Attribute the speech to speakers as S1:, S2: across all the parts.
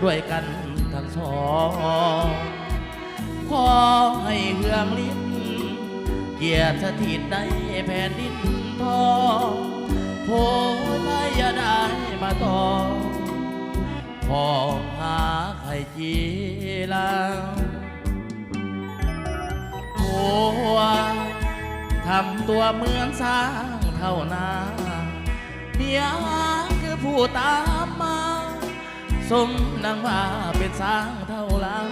S1: ด้วยกันทั้งสองขอให้เฮืองลิ้นเกียรติสถิตในแผ่นดินทองโพไม่ยาได้มาต่อพอหาไข่จีแล้วโอ้ทำตัวเหมือนสร้างเท่านาเมียคือผู้ตามมาสมดังว่าเป็นสร้างเท่าหลัง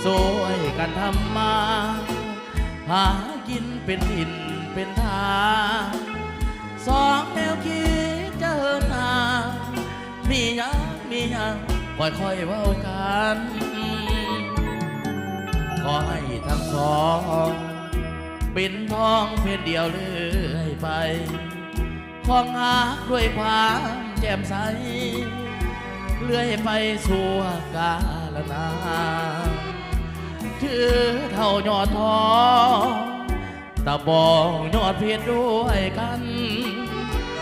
S1: สวยกันทำมาหากินเป็นถิ่นเป็นทางสองแนวคิดจะเหินห่างมียังค่อยเว้ากันขอให้ทั้งสองเป็นทองเพียงเดียวเรื่อยไปของหาด้วยความแจ่มใสเลื่อยไปสู่กาลนานถือเท่ายอดทองตะบองยอดเพชรด้วยกัน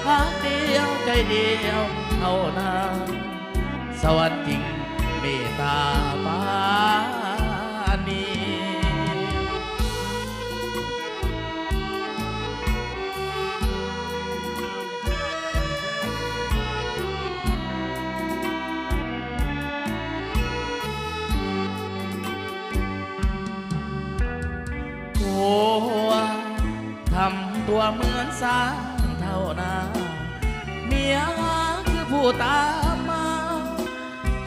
S1: หักเดียวใจเดียวเท่านั้นสวรรค์จริงเมตตาปานีทำตัวเหมือนสร้างเท่านาเมียคือผู้ตามมา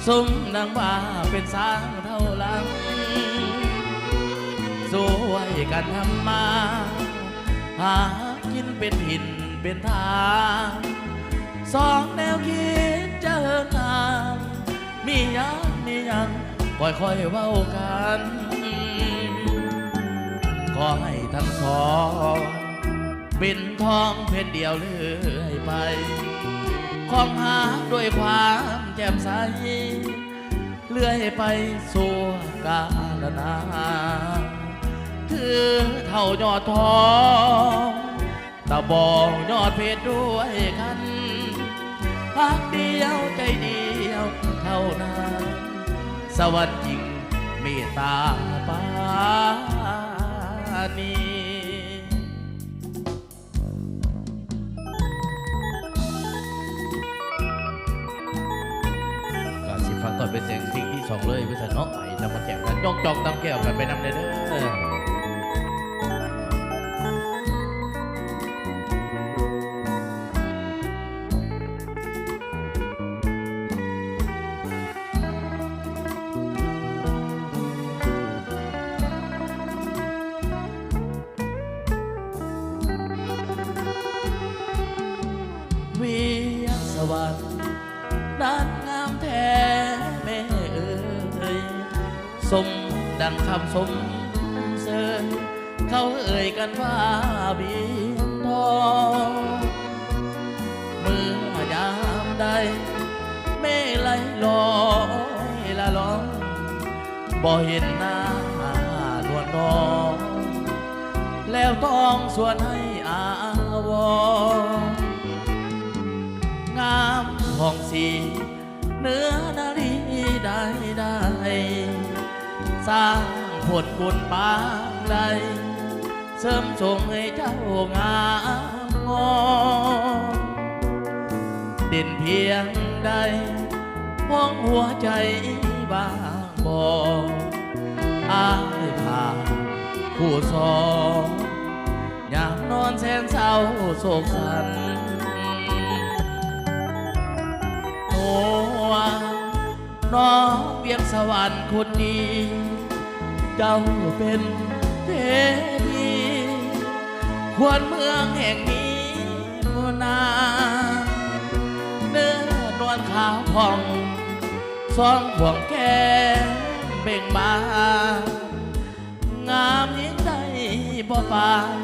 S1: สมดังว่าเป็นสร้างเท่าหลังสวยกันทำมาหากินเป็นหินเป็นทางสองแนวคิดจะเหินห่างมียังค่อยเว้ากันขอให้ทั้งสองเป็นทองเพชรเดียวเลื่อยไปของหาด้วยความแจ่มใสเลื่อยไปสู่กาลนานถือเท่ายอดทองตะบองยอดเพชรด้วยกันพักเดียวใจเดียวเท่านั้นสวรรค์จริงเมตตาปานีการสิฟังตอนเป็นเสียงสิ่งที่สองเลยพิเศษเนาะไอ้นำมาแข่งกันย่องจองนำแก้วกันไปนำเลยเด้อสวรรค์ด้านงามแท้แม่เอ๋ยสมดังคำสมเสยเขาเอ่ยกันว่าบินทองเมื่อยามใดแม่ไหลลอยละลองบ่เห็นหน้านวลน้องแล้วต้องส่วนให้อาวงามผ่องสีเนื้อนารีได้สร้างผลบุญปางใดเสริมส่งให้เจ้างามงามเด่นเพียงใดห้องหัวใจบางบ่อายผ่าผู้สองอยากนอนแสนเศร้าโศกสันน้องเวียงสวรรค์คนดีเจ้าเป็นเทพีควรเมืองแห่งนี้นาเนื้อนวลขาวผ่องสองห่วงแก้มเบ่งบานงามยิ่งใดบ่ปาน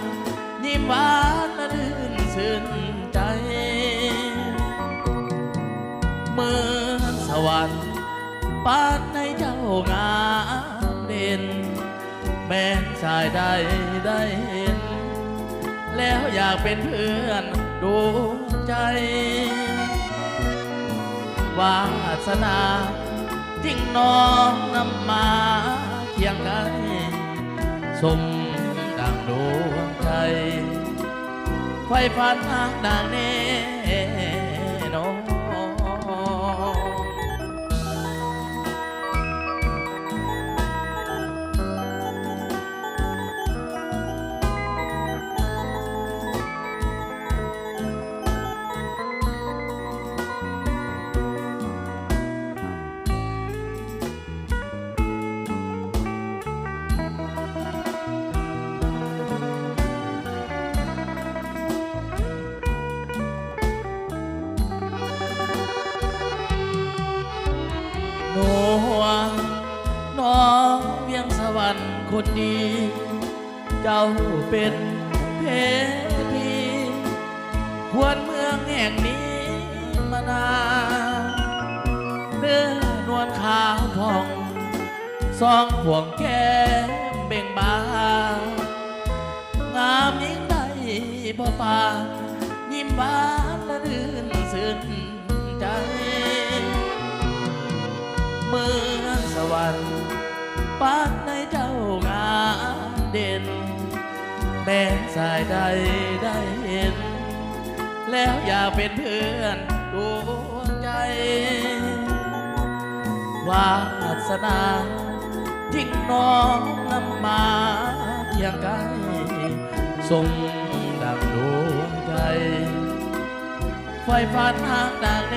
S1: ยิ้มหวานและลื่นชื่นใจเมื่อสวรรค์ปานในเจ้างามเด่นแม้นชายได้เห็นแล้วอยากเป็นเพื่อนดวงใจ วาสนาทิ้งน้องนำมาเคียงไกนสมดังดวงใจไฟฟันหักดังเน่นอนหนูน้องเวียงสวรรค์คนดี เจ้าเป็นเพพีควรเมืองแห่งนี้มานานเนื้อนวลขาวผ่องสองห่วงแก้มเบ่งบานงามยิ่งใดบ่ปานยิ้มหวานและรื่นซึ้งใจ เมืองสวรรค์ปานในเจ้างามเด่นแม้สายใดได้เห็น แล้วอยากเป็นเพื่อนดวงใจ วาสนาทิ้งน้องนำมาเคียงไกลทรงดังดวงใจไฟฟันหางดังเน